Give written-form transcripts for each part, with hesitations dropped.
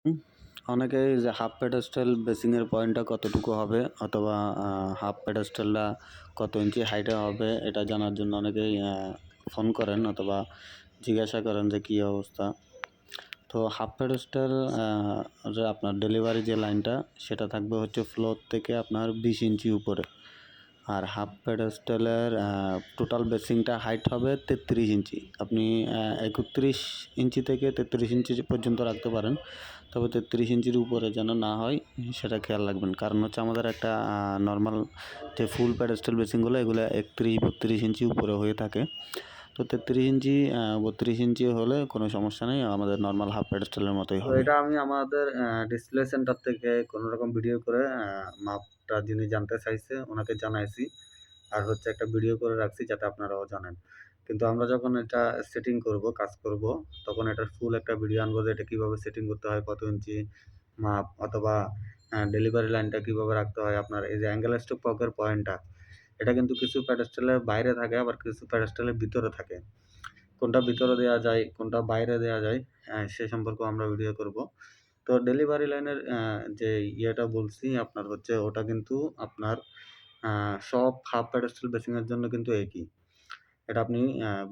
হুম, অনেকেই যে half pedestal বেসিংয়ের পয়েন্টটা কতটুকু হবে অথবা হাফ পেডেস্টালটা কত ইঞ্চি হাইটে হবে এটা জানার জন্য অনেকেই ফোন করেন অথবা জিজ্ঞাসা করেন যে কী অবস্থা। তো হাফ পেডেস্টাল যে আপনার ডেলিভারি যে লাইনটা সেটা থাকবে হচ্ছে ফ্লোর থেকে আপনার 20 ইঞ্চি উপরে, আর হাফ পেডেস্টালের টোটাল বেসিংটা হাইট হবে 33 ইঞ্চি। আপনি 31 ইঞ্চি থেকে 33 ইঞ্চি পর্যন্ত রাখতে পারেন, তবে 33 ইঞ্চির উপরে যেন না হয় সেটা খেয়াল রাখবেন। কারণ হচ্ছে আমাদের একটা নর্মাল যে ফুল পেডেস্টাল বেসিংগুলো এগুলো 31-32 ইঞ্চি উপরে হয়ে থাকে। তো 33 ইঞ্চি 32 ইঞ্চি হলে কোনো সমস্যা নেই, আমাদের নর্মাল হাফ পেডেস্টালের মতোই হবে। এটা আমি আমাদের ডিসপ্লে সেন্টার থেকে কোনো রকম ভিডিও করে মাপটা যিনি জানতে চাইছে ওনাকে জানাইছি, আর হচ্ছে একটা ভিডিও করে রাখছি যাতে আপনারাও জানেন। কিন্তু আমরা যখন এটা সেটিং করব, কাজ করব, তখন এটার ফুল একটা ভিডিও আনবো যে এটা কীভাবে সেটিং করতে হয়, কত ইঞ্চি মাপ, অথবা ডেলিভারি লাইনটা কীভাবে রাখতে হয়। আপনার এই যে অ্যাঙ্গেল স্টক পকের পয়েন্টটা, এটা কিন্তু কিছু প্যাডেস্টালের বাইরে থাকে, আবার কিছু প্যাডেস্টালের ভিতরে থাকে। কোনটা ভিতরে দেওয়া যায়, কোনটা বাইরে দেওয়া যায়, সে সম্পর্কেও আমরা ভিডিও করব। তো ডেলিভারি লাইনের যে ইয়েটা বলছি আপনার হচ্ছে ওটা কিন্তু আপনার সব হাফ পেডেস্টাল বেসিংয়ের জন্য কিন্তু একই। এটা আপনি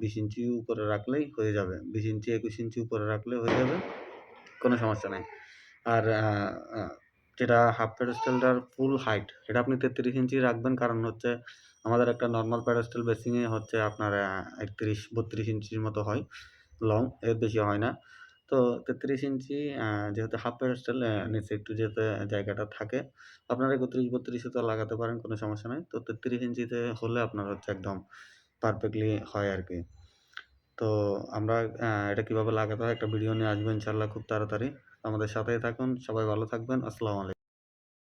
20 ইঞ্চি উপরে রাখলেই হয়ে যাবে। 20 ইঞ্চি 21 ইঞ্চি উপরে রাখলে হয়ে যাবে, কোনো সমস্যা নাই। আর যেটা হাফ পেডেস্টালটার ফুল হাইট এটা আপনি 33 ইঞ্চি রাখবেন, কারণ হচ্ছে আমাদের একটা নর্মাল পেডেস্টাল বেসিংয়ে হচ্ছে আপনার 31-32 ইঞ্চির মতো হয় লং, এর বেশি হয় না। তো 33 ইঞ্চি যেহেতু হাফ পেডেস্টাল নিচে একটু যেতে জায়গাটা থাকে, আপনারা 31-32 তো লাগাতে পারেন, কোনো সমস্যা নাই। তো 33 ইঞ্চিতে হলে আপনার হচ্ছে একদম পারফেক্টলি হয় আরকি। তো আমরা এটা কীভাবে লাগাতে হয় একটা ভিডিও নিয়ে আসবো ইনশাআল্লাহ খুব তাড়াতাড়ি। আমাদের সাথেই থাকুন, সবাই ভালো থাকবেন। আসসালামু আলাইকুম।